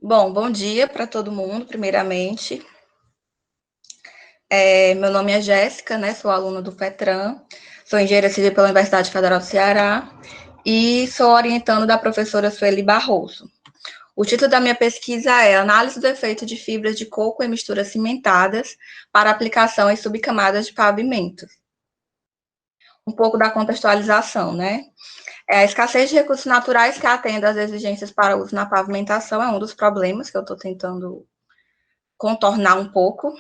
Bom dia para todo mundo, primeiramente. Meu nome é Jéssica, né? Sou aluna do FETRAN, sou engenheira civil pela Universidade Federal do Ceará e sou orientando da professora Sueli Barroso. O título da minha pesquisa é Análise do efeito de fibras de coco em misturas cimentadas para aplicação em subcamadas de pavimento. Um pouco da contextualização, né? A escassez de recursos naturais que atendem às exigências para uso na pavimentação é um dos problemas que eu estou tentando contornar um pouco.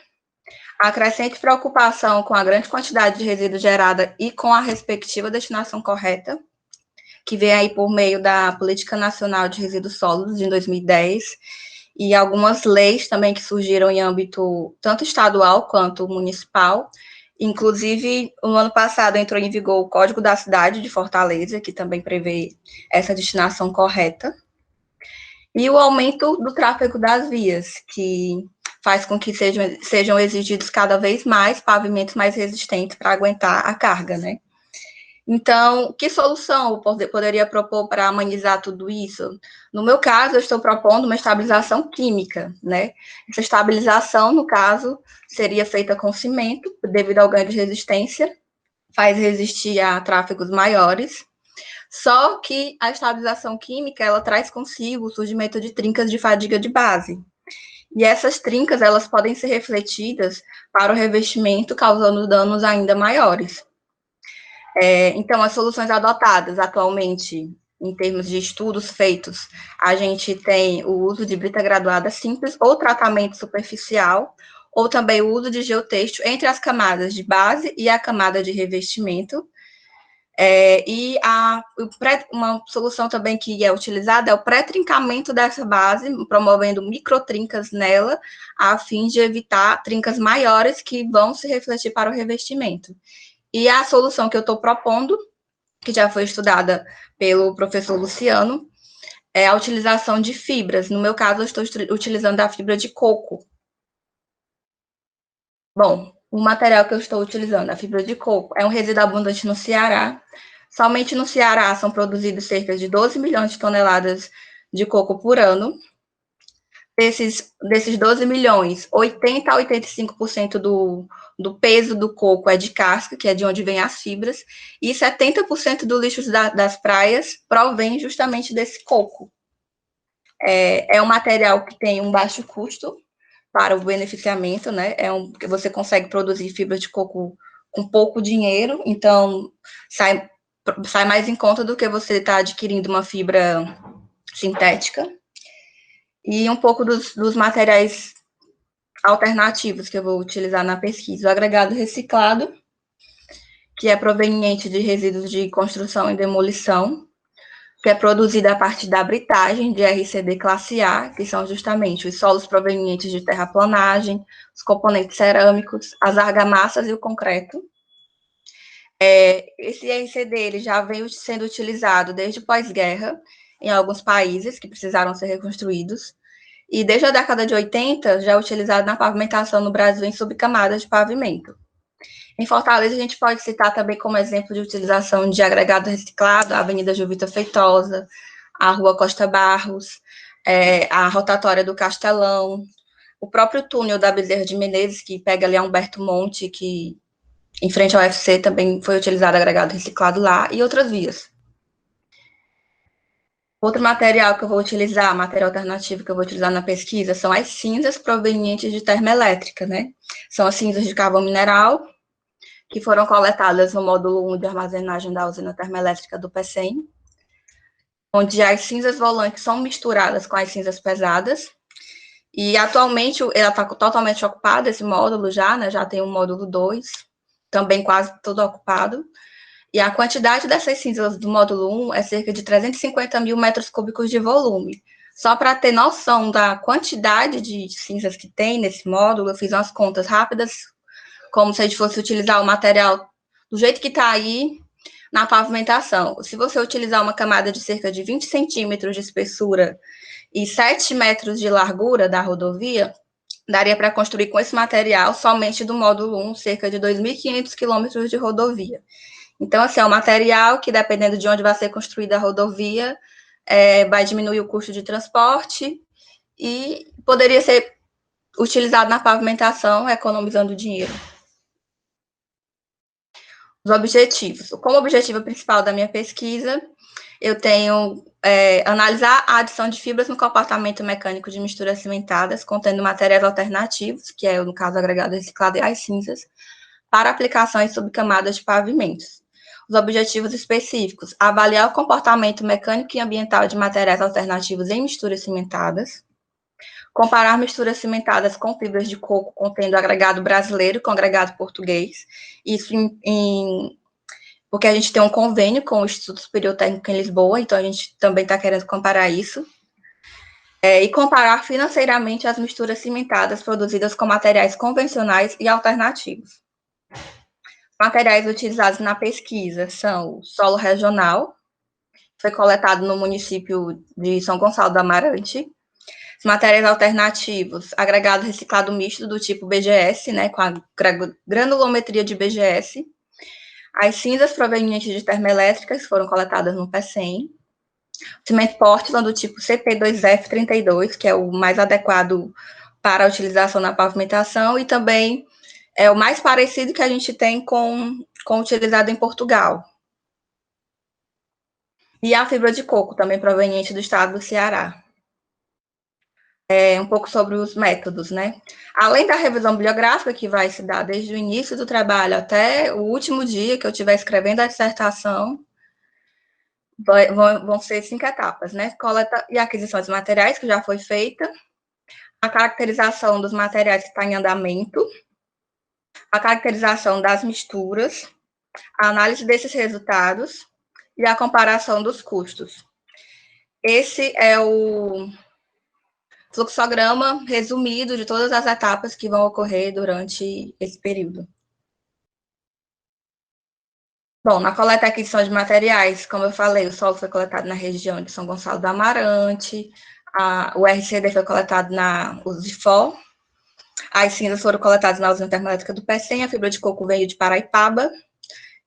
A crescente preocupação com a grande quantidade de resíduos gerada e com a respectiva destinação correta, que vem aí por meio da Política Nacional de Resíduos Sólidos, de 2010, e algumas leis também que surgiram em âmbito tanto estadual quanto municipal. Inclusive, no ano passado entrou em vigor o Código da Cidade de Fortaleza, que também prevê essa destinação correta. E o aumento do tráfego das vias, que faz com que sejam exigidos cada vez mais pavimentos mais resistentes para aguentar a carga, né? Então, que solução eu poderia propor para amenizar tudo isso? No meu caso, eu estou propondo uma estabilização química, né? Essa estabilização, no caso, seria feita com cimento, devido ao ganho de resistência, faz resistir a tráfegos maiores. Só que a estabilização química, ela traz consigo o surgimento de trincas de fadiga de base. E essas trincas, elas podem ser refletidas para o revestimento, causando danos ainda maiores. Então, as soluções adotadas atualmente, em termos de estudos feitos, a gente tem o uso de brita graduada simples ou tratamento superficial, ou também o uso de geotexto entre as camadas de base e a camada de revestimento. Uma solução também que é utilizada é o pré-trincamento dessa base, promovendo microtrincas nela, a fim de evitar trincas maiores que vão se refletir para o revestimento. E a solução que eu estou propondo, que já foi estudada pelo professor Luciano, é a utilização de fibras. No meu caso, eu estou utilizando a fibra de coco. Bom, o material que eu estou utilizando, a fibra de coco, é um resíduo abundante no Ceará. Somente no Ceará são produzidos cerca de 12 milhões de toneladas de coco por ano. Desses 12 milhões, 80 a 85% do peso do coco é de casca, que é de onde vem as fibras, e 70% do lixo das praias provém justamente desse coco. É um material que tem um baixo custo para o beneficiamento, né? Você consegue produzir fibra de coco com pouco dinheiro, então sai mais em conta do que você está adquirindo uma fibra sintética. E um pouco dos materiais alternativos que eu vou utilizar na pesquisa. O agregado reciclado, que é proveniente de resíduos de construção e demolição, que é produzido a partir da britagem de RCD classe A, que são justamente os solos provenientes de terraplanagem, os componentes cerâmicos, as argamassas e o concreto. Esse RCD ele já veio sendo utilizado desde pós-guerra em alguns países que precisaram ser reconstruídos, e desde a década de 80 já é utilizado na pavimentação no Brasil em subcamadas de pavimento. Em Fortaleza, a gente pode citar também como exemplo de utilização de agregado reciclado a Avenida Jovita Feitosa, a Rua Costa Barros, a rotatória do Castelão, o próprio túnel da Bezerra de Menezes, que pega ali a Humberto Monte, que em frente ao UFC também foi utilizado agregado reciclado lá, e outras vias. Outro material que eu vou utilizar, material alternativo que eu vou utilizar na pesquisa, são as cinzas provenientes de termoelétrica, né? São as cinzas de carvão mineral, que foram coletadas no módulo 1 de armazenagem da usina termoelétrica do PECEM, onde as cinzas volantes são misturadas com as cinzas pesadas, e atualmente ela está totalmente ocupada, esse módulo já, né? Já tem um módulo 2, também quase todo ocupado. E a quantidade dessas cinzas do módulo 1 é cerca de 350 mil metros cúbicos de volume. Só para ter noção da quantidade de cinzas que tem nesse módulo, eu fiz umas contas rápidas, como se a gente fosse utilizar o material do jeito que está aí na pavimentação. Se você utilizar uma camada de cerca de 20 centímetros de espessura e 7 metros de largura da rodovia, daria para construir com esse material, somente do módulo 1, cerca de 2.500 quilômetros de rodovia. Então, assim, é um material que, dependendo de onde vai ser construída a rodovia, vai diminuir o custo de transporte e poderia ser utilizado na pavimentação, economizando dinheiro. Os objetivos. Como objetivo principal da minha pesquisa, eu tenho analisar a adição de fibras no comportamento mecânico de misturas cimentadas, contendo materiais alternativos, que é, no caso, agregado reciclado e as cinzas, para aplicação em subcamadas de pavimentos. Os objetivos específicos: avaliar o comportamento mecânico e ambiental de materiais alternativos em misturas cimentadas, comparar misturas cimentadas com fibras de coco contendo agregado brasileiro com agregado português, isso porque a gente tem um convênio com o Instituto Superior Técnico em Lisboa, então a gente também está querendo comparar isso, e comparar financeiramente as misturas cimentadas produzidas com materiais convencionais e alternativos. Materiais utilizados na pesquisa são o solo regional, foi coletado no município de São Gonçalo do Amarante. Os materiais alternativos, agregado reciclado misto do tipo BGS, né, com a granulometria de BGS. As cinzas provenientes de termoelétricas foram coletadas no PECEM. Cimento Portland do tipo CP2F32, que é o mais adequado para a utilização na pavimentação, e também é o mais parecido que a gente tem com o utilizado em Portugal. E a fibra de coco, também proveniente do estado do Ceará. Um pouco sobre os métodos, né? Além da revisão bibliográfica, que vai se dar desde o início do trabalho até o último dia que eu estiver escrevendo a dissertação, vão ser 5 etapas, né? Coleta e aquisição de materiais, que já foi feita, a caracterização dos materiais que está em andamento, a caracterização das misturas, a análise desses resultados e a comparação dos custos. Esse é o fluxograma resumido de todas as etapas que vão ocorrer durante esse período. Bom, na coleta e aquisição de materiais, como eu falei, o solo foi coletado na região de São Gonçalo do Amarante, o RCD foi coletado na Usifó, as cinzas foram coletadas na usina termoelétrica do PECEM, a fibra de coco veio de Paraipaba,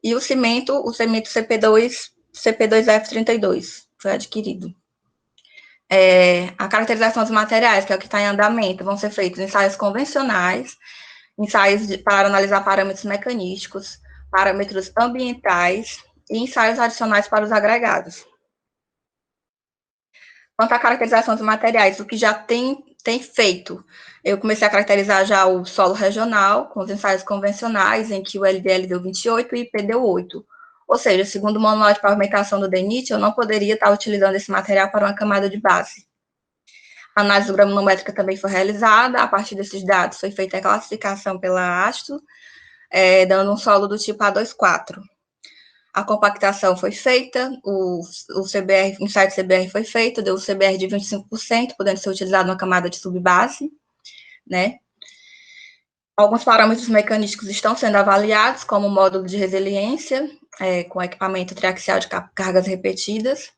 e o cimento CP2F32 foi adquirido. A caracterização dos materiais, que é o que está em andamento, vão ser feitos ensaios convencionais, ensaios para analisar parâmetros mecanísticos, parâmetros ambientais e ensaios adicionais para os agregados. Quanto à caracterização dos materiais, o que já tem feito, eu comecei a caracterizar já o solo regional, com os ensaios convencionais, em que o LDL deu 28 e o IP deu 8. Ou seja, segundo o manual de pavimentação do DENIT, eu não poderia estar utilizando esse material para uma camada de base. A análise granulométrica também foi realizada, a partir desses dados foi feita a classificação pela ASTO, dando um solo do tipo A24. A compactação foi feita, o ensaio de CBR foi feito, deu o CBR de 25%, podendo ser utilizado na camada de subbase, né? Alguns parâmetros mecanísticos estão sendo avaliados, como o módulo de resiliência, com equipamento triaxial de cargas repetidas,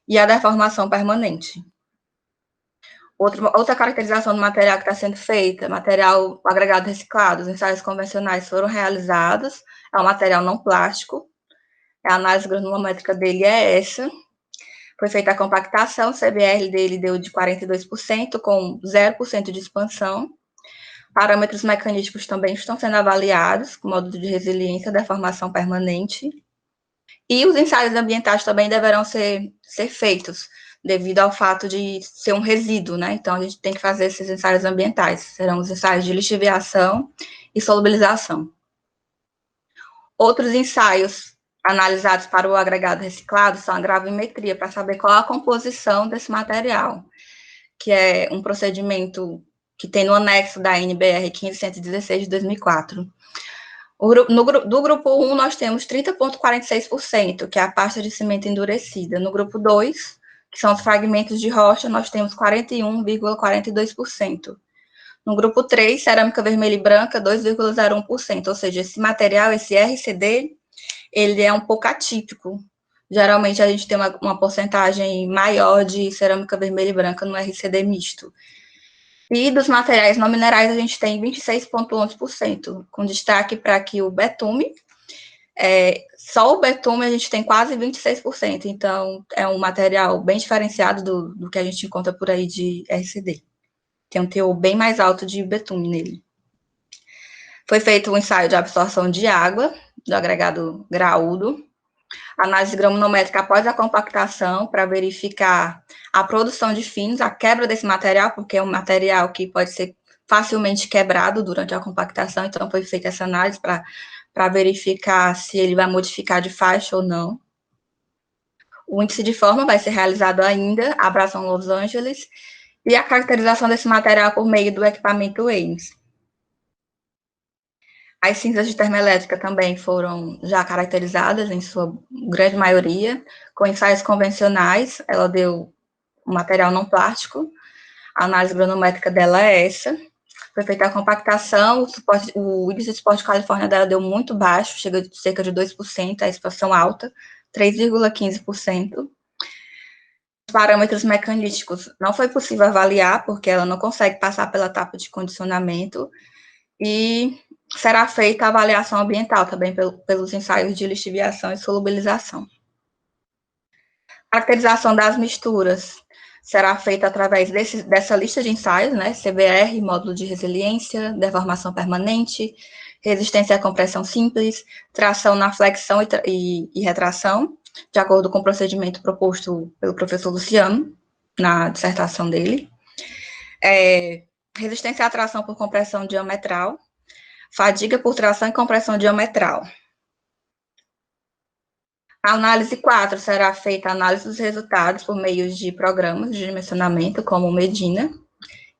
e a deformação permanente. Outra caracterização do material que está sendo feita, material agregado reciclado, os ensaios convencionais foram realizados, é um material não plástico, a análise granulométrica dele é essa, foi feita a compactação, o CBR dele deu de 42%, com 0% de expansão, parâmetros mecanísticos também estão sendo avaliados, com módulo de resiliência, deformação permanente, e os ensaios ambientais também deverão ser feitos, devido ao fato de ser um resíduo, né? Então, a gente tem que fazer esses ensaios ambientais. Serão os ensaios de lixiviação e solubilização. Outros ensaios analisados para o agregado reciclado são a gravimetria, para saber qual a composição desse material, que é um procedimento que tem no anexo da NBR 1516 de 2004. Do grupo 1, nós temos 30,46%, que é a pasta de cimento endurecida. No grupo 2, que são os fragmentos de rocha, nós temos 41,42%. No grupo 3, cerâmica vermelha e branca, 2,01%. Ou seja, esse material, esse RCD, ele é um pouco atípico. Geralmente, a gente tem uma porcentagem maior de cerâmica vermelha e branca no RCD misto. E dos materiais não minerais, a gente tem 26,11%, com destaque para aqui o betume. Só o betume a gente tem quase 26%, então é um material bem diferenciado do que a gente encontra por aí de RCD. tem um teor bem mais alto de betume nele. Foi feito um ensaio de absorção de água do agregado graúdo, análise granulométrica após a compactação para verificar a produção de finos, a quebra desse material, porque é um material que pode ser facilmente quebrado durante a compactação, então foi feita essa análise para verificar se ele vai modificar de faixa ou não. O índice de forma vai ser realizado ainda, a abração Los Angeles, e a caracterização desse material por meio do equipamento Ames. As cinzas de termoelétrica também foram já caracterizadas, em sua grande maioria, com ensaios convencionais. Ela deu um material não plástico. A análise granulométrica dela é essa. Foi feita a compactação, o índice de suporte de Califórnia dela deu muito baixo, chega de cerca de 2%, a expansão alta, 3,15%. Os parâmetros mecanísticos não foi possível avaliar, porque ela não consegue passar pela etapa de condicionamento, e será feita a avaliação ambiental também pelos ensaios de lixiviação e solubilização. A caracterização das misturas será feita através dessa lista de ensaios, né, CBR, módulo de resiliência, deformação permanente, resistência à compressão simples, tração na flexão e retração, de acordo com o procedimento proposto pelo professor Luciano, na dissertação dele. Resistência à tração por compressão diametral, fadiga por tração e compressão diametral. A análise 4 será feita a análise dos resultados por meio de programas de dimensionamento, como o Medina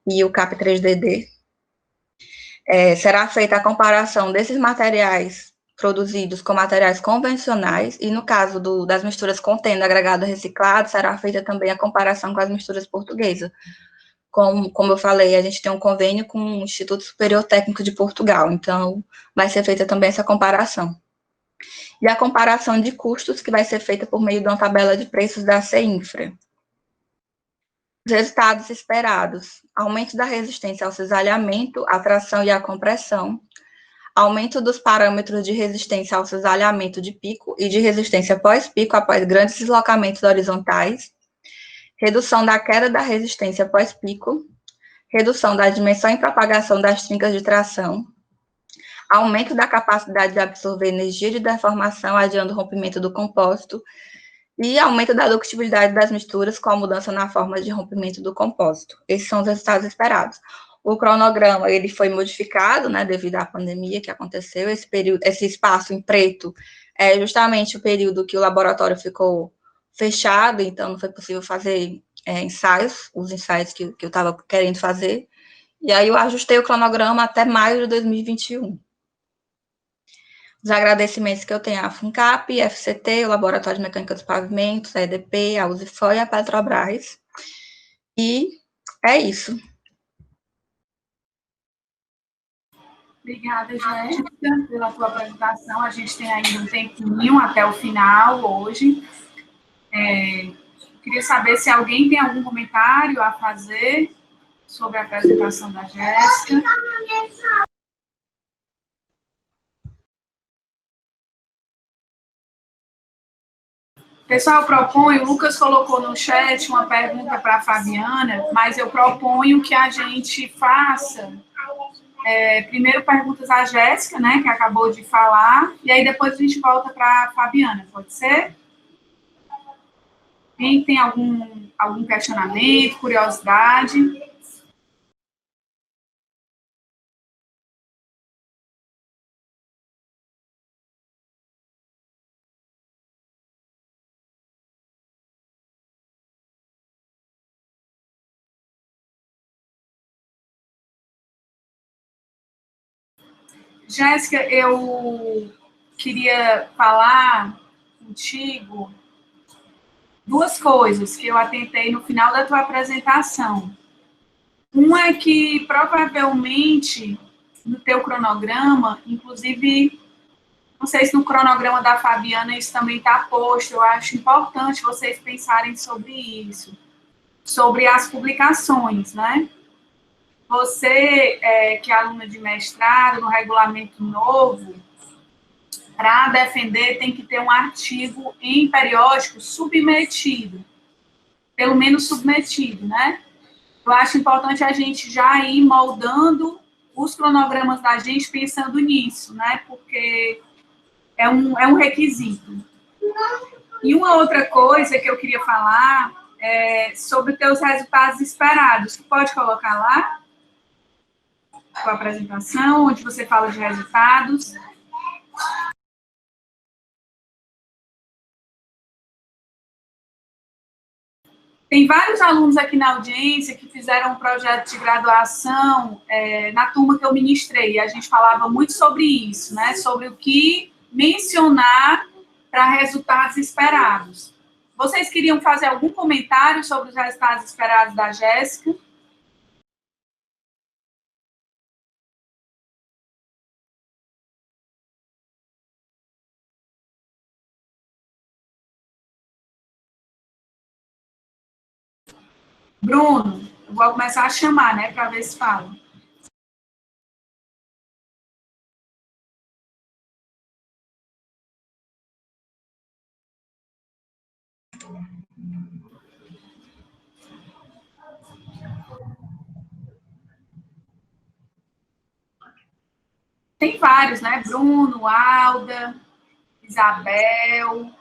e o CAP3DD. Será feita a comparação desses materiais produzidos com materiais convencionais, e no caso das misturas contendo agregado reciclado, será feita também a comparação com as misturas portuguesas. Como eu falei, a gente tem um convênio com o Instituto Superior Técnico de Portugal, então vai ser feita também essa comparação. E a comparação de custos, que vai ser feita por meio de uma tabela de preços da CEINFRA. Os resultados esperados: aumento da resistência ao cisalhamento, à tração e à compressão, aumento dos parâmetros de resistência ao cisalhamento de pico e de resistência pós-pico após grandes deslocamentos horizontais, redução da queda da resistência pós-pico, redução da dimensão e propagação das trincas de tração, aumento da capacidade de absorver energia de deformação, adiando o rompimento do compósito, e aumento da ductibilidade das misturas com a mudança na forma de rompimento do compósito. Esses são os resultados esperados. O cronograma, ele foi modificado, né, devido à pandemia que aconteceu. Esse espaço em preto é justamente o período que o laboratório ficou fechado, então não foi possível fazer os ensaios que eu estava querendo fazer. E aí eu ajustei o cronograma até maio de 2021. Os agradecimentos que eu tenho à FUNCAP, FCT, o Laboratório de Mecânica dos Pavimentos, a EDP, a Usifor e a Petrobras. E é isso. Obrigada, Jéssica, pela tua apresentação. A gente tem ainda um tempinho até o final hoje. Queria saber se alguém tem algum comentário a fazer sobre a apresentação da Jéssica. Pessoal, eu proponho, o Lucas colocou no chat uma pergunta para a Fabiana, mas eu proponho que a gente faça primeiro perguntas à Jéssica, né, que acabou de falar, e aí depois a gente volta para a Fabiana, pode ser? Quem tem algum questionamento, curiosidade? Jéssica, eu queria falar contigo duas coisas que eu atentei no final da tua apresentação. Uma é que, provavelmente, no teu cronograma, inclusive, não sei se no cronograma da Fabiana isso também está posto, eu acho importante vocês pensarem sobre isso, sobre as publicações, né? Você, que é aluna de mestrado, no regulamento novo, para defender tem que ter um artigo em periódico submetido, pelo menos submetido, né? Eu acho importante a gente já ir moldando os cronogramas da gente pensando nisso, né? Porque é um requisito. E uma outra coisa que eu queria falar é sobre teus resultados esperados. Tu pode colocar lá a apresentação, onde você fala de resultados. Tem vários alunos aqui na audiência que fizeram um projeto de graduação na turma que eu ministrei. A gente falava muito sobre isso, né? Sobre o que mencionar para resultados esperados. Vocês queriam fazer algum comentário sobre os resultados esperados da Jéssica? Bruno, eu vou começar a chamar, né, para ver se fala. Tem vários, né? Bruno, Alda, Isabel,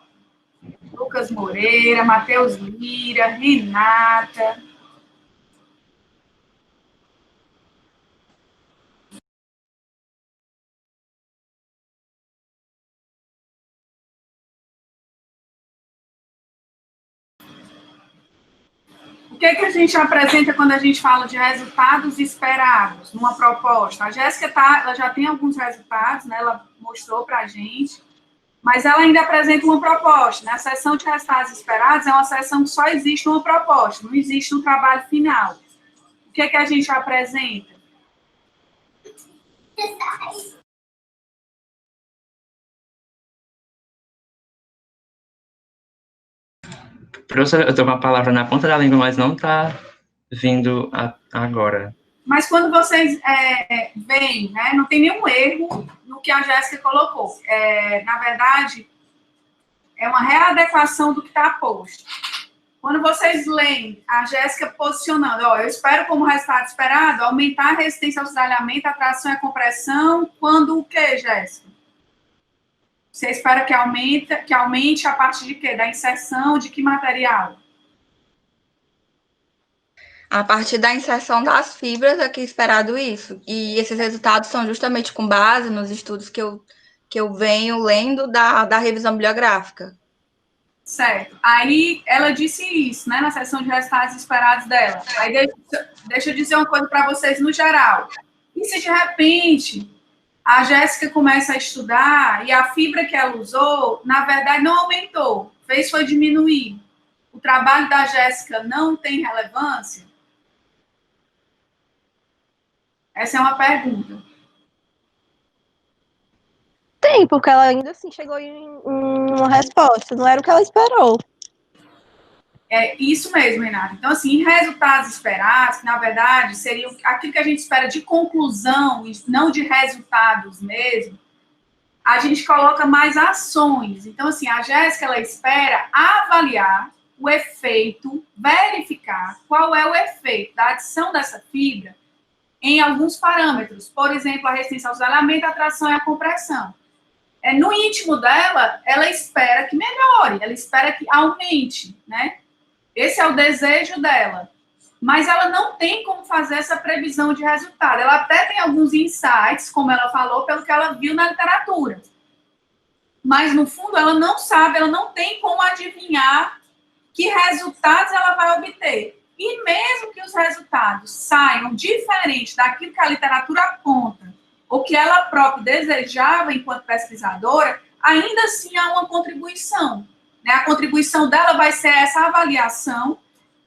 Lucas Moreira, Matheus Lira, Renata. O que a gente apresenta quando a gente fala de resultados esperados numa proposta? A Jéssica ela já tem alguns resultados, né? Ela mostrou para a gente, mas ela ainda apresenta uma proposta. Né? A sessão de resultados esperados é uma sessão que só existe uma proposta, não existe um trabalho final. O que a gente apresenta? Professor, eu tô com a palavra na ponta da língua, mas não está vindo agora. Mas quando vocês veem, né, não tem nenhum erro no que a Jéssica colocou. Na verdade, é uma readequação do que está posto. Quando vocês leem a Jéssica posicionando, eu espero como resultado esperado aumentar a resistência ao cisalhamento, a tração e a compressão, quando o quê, Jéssica? Você espera que aumente a partir de quê? Da inserção de que material? A partir da inserção das fibras é que é esperado isso. E esses resultados são justamente com base nos estudos que eu venho lendo da revisão bibliográfica. Certo. Aí ela disse isso, né, na sessão de resultados esperados dela. Aí deixa eu dizer uma coisa para vocês no geral. E se de repente a Jéssica começa a estudar e a fibra que ela usou, na verdade, não aumentou, foi diminuir. O trabalho da Jéssica não tem relevância? Essa é uma pergunta. Tem, porque ela ainda assim chegou em uma resposta, não era o que ela esperou. É isso mesmo, Renata. Então, assim, resultados esperados, que na verdade seria aquilo que a gente espera de conclusão, não de resultados mesmo, a gente coloca mais ações. Então, assim, a Jéssica, ela espera avaliar o efeito, verificar qual é o efeito da adição dessa fibra em alguns parâmetros. Por exemplo, a resistência ao cisalhamento, a tração e a compressão. No íntimo dela, ela espera que melhore, ela espera que aumente, né? Esse é o desejo dela. Mas ela não tem como fazer essa previsão de resultado. Ela até tem alguns insights, como ela falou, pelo que ela viu na literatura. Mas, no fundo, ela não sabe, ela não tem como adivinhar que resultados ela vai obter. E mesmo que os resultados saiam diferentes daquilo que a literatura aponta, ou que ela própria desejava enquanto pesquisadora, ainda assim há uma contribuição. Né? A contribuição dela vai ser essa avaliação,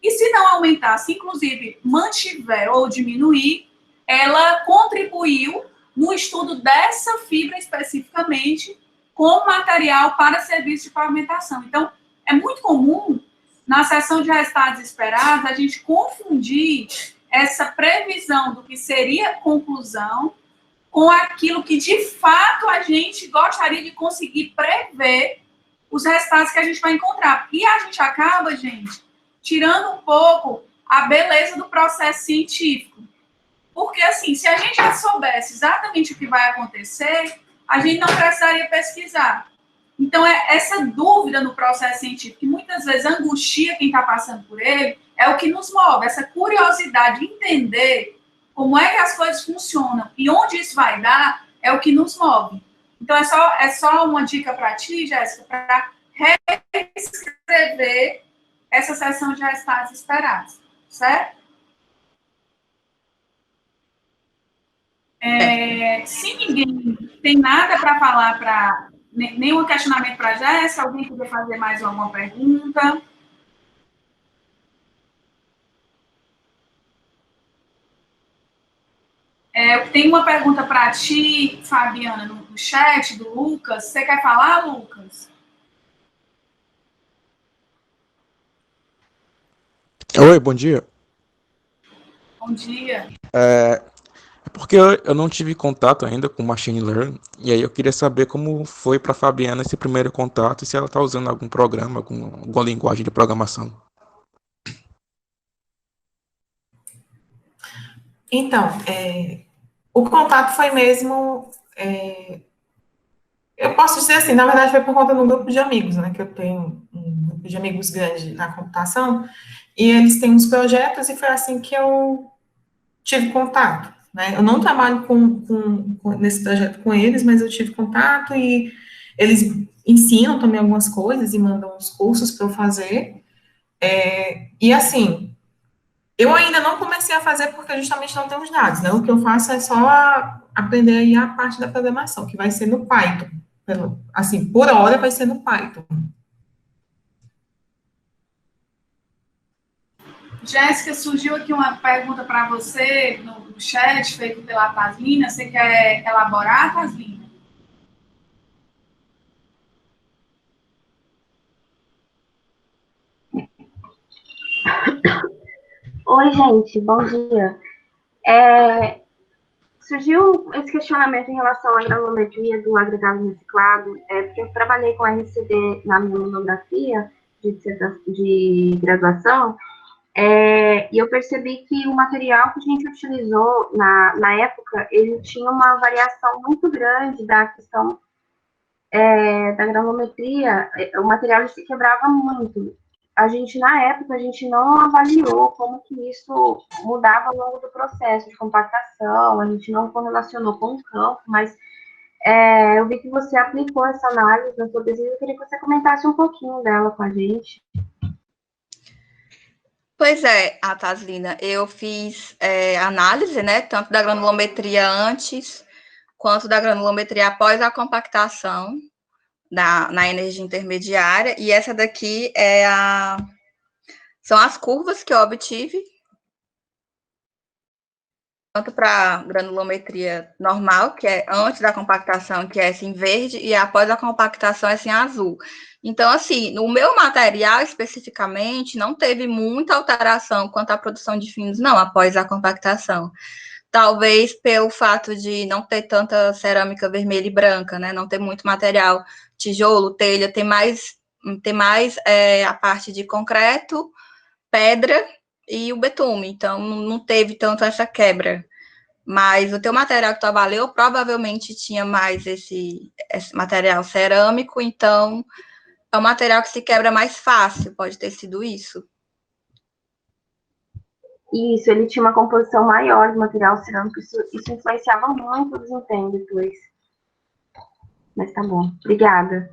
e se não aumentar, se inclusive mantiver ou diminuir, ela contribuiu no estudo dessa fibra especificamente como material para serviço de pavimentação. Então, é muito comum, na sessão de resultados esperados, a gente confundir essa previsão do que seria conclusão com aquilo que, de fato, a gente gostaria de conseguir prever os resultados que a gente vai encontrar. E a gente acaba, gente, tirando um pouco a beleza do processo científico. Porque, assim, se a gente já soubesse exatamente o que vai acontecer, a gente não precisaria pesquisar. Então, essa dúvida no processo científico, que muitas vezes angustia quem está passando por ele, é o que nos move, essa curiosidade de entender como é que as coisas funcionam e onde isso vai dar, é o que nos move. Então, é só uma dica para ti, Jéssica, para reescrever essa sessão de resultados esperados, certo? Se ninguém tem nada para falar, nenhum questionamento para a Jéssica, alguém quiser fazer mais alguma pergunta? Eu tenho uma pergunta para ti, Fabiana, no chat do Lucas. Você quer falar, Lucas? Oi, bom dia. Bom dia. Porque eu não tive contato ainda com Machine Learning, e aí eu queria saber como foi para a Fabiana esse primeiro contato e se ela está usando algum programa, alguma linguagem de programação. Então, o contato foi mesmo. Eu posso dizer assim, na verdade foi por conta de um grupo de amigos, né? Que eu tenho um grupo de amigos grande na computação, e eles têm uns projetos, e foi assim que eu tive contato, né? Eu não trabalho nesse projeto com eles, mas eu tive contato e eles ensinam também algumas coisas e mandam uns cursos para eu fazer. E assim, eu ainda não comecei a fazer porque justamente não tenho os dados, né? O que eu faço é só aprender aí a parte da programação, que vai ser no Python. Assim, por hora vai ser no Python. Jéssica, surgiu aqui uma pergunta para você no chat, feito pela Taslina. Você quer elaborar, Taslina? Oi, gente, bom dia. Surgiu esse questionamento em relação à granulometria do agregado reciclado, porque eu trabalhei com RCD na minha monografia de graduação, e eu percebi que o material que a gente utilizou na época, ele tinha uma variação muito grande da questão da granulometria, o material se quebrava muito. Na época, a gente não avaliou como que isso mudava ao longo do processo de compactação, a gente não correlacionou com o campo, mas eu vi que você aplicou essa análise na sua pesquisa, eu queria que você comentasse um pouquinho dela com a gente. Pois é, Taslina, eu fiz análise, né, tanto da granulometria antes, quanto da granulometria após a compactação na energia intermediária, e essa daqui são as curvas que eu obtive, tanto para granulometria normal, que é antes da compactação, que é essa em verde, e após a compactação, essa em azul. Então, assim, no meu material, especificamente, não teve muita alteração quanto à produção de finos, não, após a compactação. Talvez pelo fato de não ter tanta cerâmica vermelha e branca, né? Não ter muito material, tijolo, telha, tem mais a parte de concreto, pedra e o betume. Então, não teve tanto essa quebra. Mas o teu material que tu avaliou provavelmente tinha mais esse material cerâmico, então é um material que se quebra mais fácil, pode ter sido isso. Isso, ele tinha uma composição maior de material cerâmico, isso influenciava muito o desempenho depois. Mas tá bom, obrigada.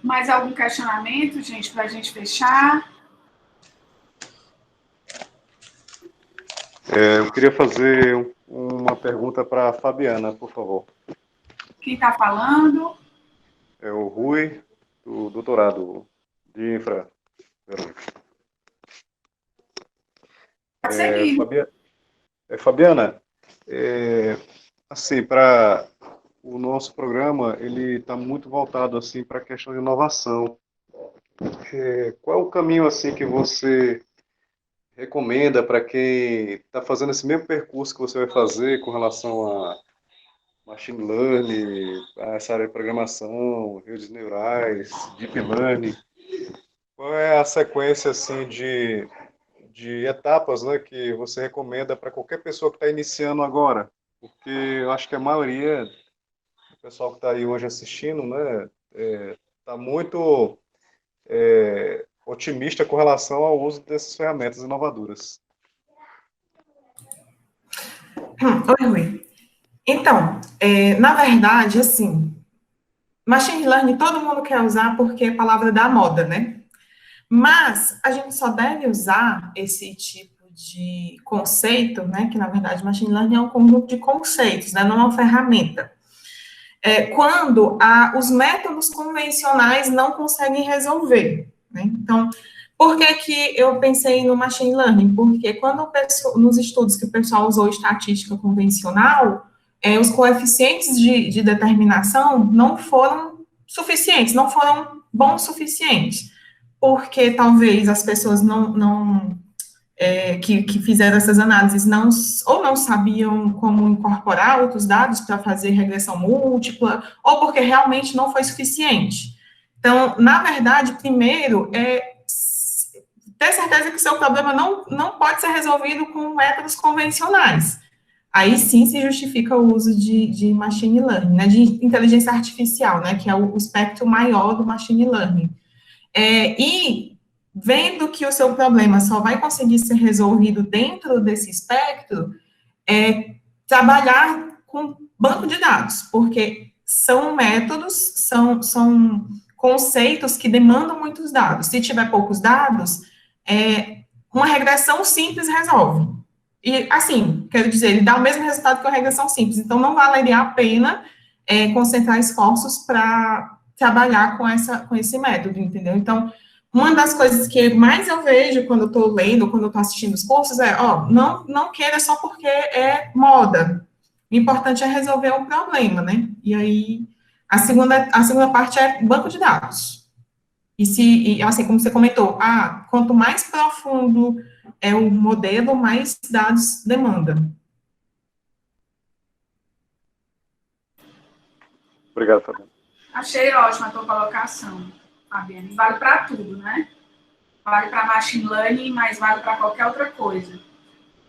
Mais algum questionamento, gente, para a gente fechar? Eu queria fazer uma pergunta para a Fabiana, por favor. Quem está falando? É o Rui, do doutorado de Infra. Pode seguir. Fabiana, assim, para o nosso programa, ele está muito voltado assim para a questão de inovação. Qual é o caminho assim que você recomenda para quem está fazendo esse mesmo percurso que você vai fazer com relação a machine learning, a essa área de programação, redes neurais, deep learning? Qual é a sequência assim de etapas, né, que você recomenda para qualquer pessoa que está iniciando agora, porque eu acho que a maioria do pessoal que está aí hoje assistindo, né, está muito otimista com relação ao uso dessas ferramentas inovadoras. Oi, Rui. Então, na verdade, assim, machine learning todo mundo quer usar porque é palavra da moda, né? Mas a gente só deve usar esse tipo de conceito, né? Que na verdade machine learning é um conjunto de conceitos, né? Não é uma ferramenta. Quando os métodos convencionais não conseguem resolver, né? Então, por que que eu pensei no machine learning? Porque quando nos estudos que o pessoal usou estatística convencional, os coeficientes de determinação não foram suficientes, não foram bons o suficientes, porque talvez as pessoas que fizeram essas análises ou não sabiam como incorporar outros dados para fazer regressão múltipla, ou porque realmente não foi suficiente. Então, na verdade, primeiro, ter certeza que o seu problema não pode ser resolvido com métodos convencionais. Aí sim se justifica o uso de machine learning, né, de inteligência artificial, né, que é o espectro maior do machine learning. E vendo que o seu problema só vai conseguir ser resolvido dentro desse espectro, trabalhar com banco de dados, porque são métodos, são conceitos que demandam muitos dados. Se tiver poucos dados, uma regressão simples resolve. E, assim, quero dizer, ele dá o mesmo resultado que uma regressão simples, então não valeria a pena concentrar esforços para trabalhar com esse método, entendeu? Então, uma das coisas que mais eu vejo quando eu estou lendo, quando eu estou assistindo os cursos, não queira só porque é moda. O importante é resolver o problema, né? E aí, a segunda parte é banco de dados. E assim, como você comentou, quanto mais profundo é o modelo, mais dados demanda. Obrigado, Fabiana. Achei ótima a tua colocação, Fabiana. E vale para tudo, né? Vale para machine learning, mas vale para qualquer outra coisa.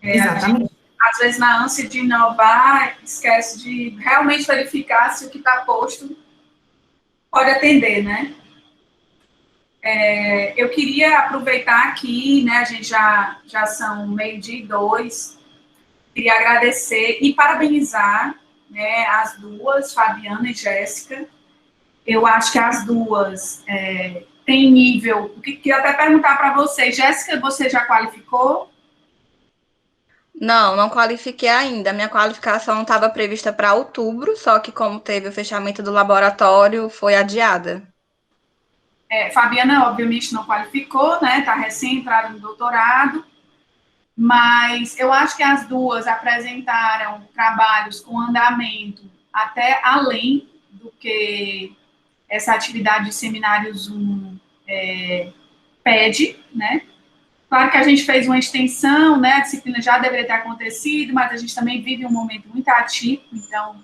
Exatamente. Às vezes, na ânsia de inovar, esquece de realmente verificar se o que está posto pode atender, né? Eu queria aproveitar aqui, né, a gente já são 12:02, queria agradecer e parabenizar, né, as duas, Fabiana e Jéssica. Eu acho que as duas têm nível. Queria até perguntar para você, Jéssica, você já qualificou? Não qualifiquei ainda. Minha qualificação estava prevista para outubro, só que como teve o fechamento do laboratório, foi adiada. Fabiana, obviamente, não qualificou, né? Está recém-entrada no doutorado, mas eu acho que as duas apresentaram trabalhos com andamento até além do que essa atividade de seminário Zoom pede, né? Claro que a gente fez uma extensão, né? A disciplina já deveria ter acontecido, mas a gente também vive um momento muito atípico, então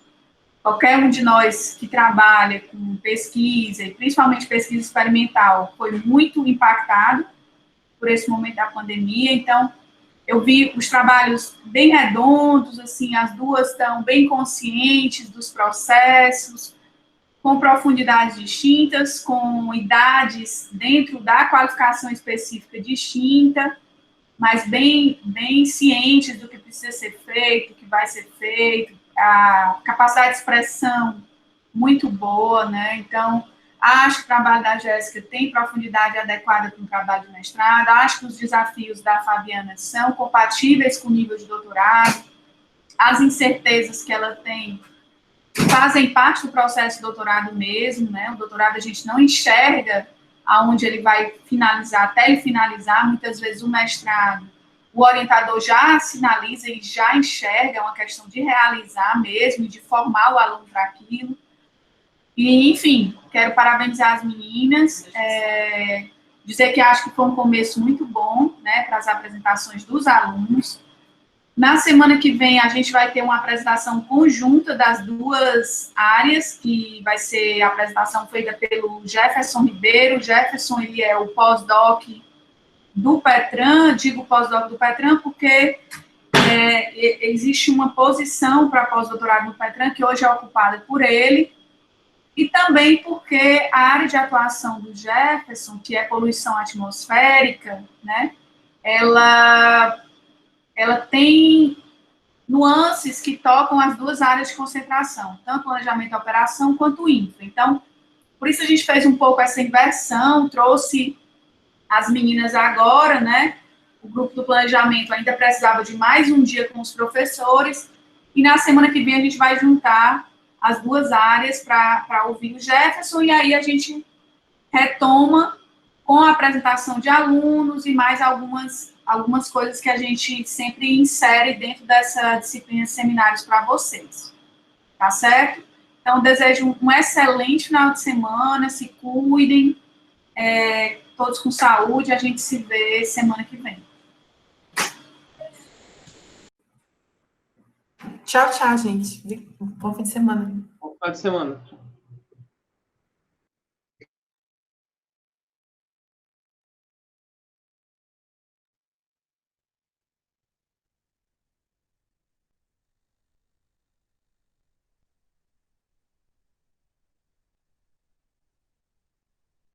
qualquer um de nós que trabalha com pesquisa, e principalmente pesquisa experimental, foi muito impactado por esse momento da pandemia. Então, eu vi os trabalhos bem redondos, assim, as duas estão bem conscientes dos processos, com profundidades distintas, com idades dentro da qualificação específica distinta, mas bem cientes do que precisa ser feito, do que vai ser feito, a capacidade de expressão muito boa, né? Então, acho que o trabalho da Jéssica tem profundidade adequada para um trabalho de mestrado, acho que os desafios da Fabiana são compatíveis com o nível de doutorado, as incertezas que ela tem fazem parte do processo de doutorado mesmo, né? O doutorado a gente não enxerga aonde ele vai finalizar, até ele finalizar, muitas vezes o mestrado, o orientador já sinaliza e já enxerga, é uma questão de realizar mesmo, de formar o aluno para aquilo. E, enfim, quero parabenizar as meninas, dizer que acho que foi um começo muito bom, né, para as apresentações dos alunos. Na semana que vem, a gente vai ter uma apresentação conjunta das duas áreas, que vai ser a apresentação feita pelo Jefferson Ribeiro. O Jefferson, ele é o pós-doc do Petran, digo pós-doc do Petran porque existe uma posição para pós-doutorado no Petran, que hoje é ocupada por ele, e também porque a área de atuação do Jefferson, que é poluição atmosférica, né, ela tem nuances que tocam as duas áreas de concentração, tanto planejamento e operação quanto o infra. Então, por isso a gente fez um pouco essa inversão, trouxe as meninas agora, né? O grupo do planejamento ainda precisava de mais um dia com os professores, e na semana que vem a gente vai juntar as duas áreas para ouvir o Jefferson, e aí a gente retoma com a apresentação de alunos e mais algumas coisas que a gente sempre insere dentro dessa disciplina de seminários para vocês. Tá certo? Então, desejo um excelente final de semana, se cuidem, todos com saúde, a gente se vê semana que vem. Tchau, tchau, gente. Bom fim de semana. Bom final de semana.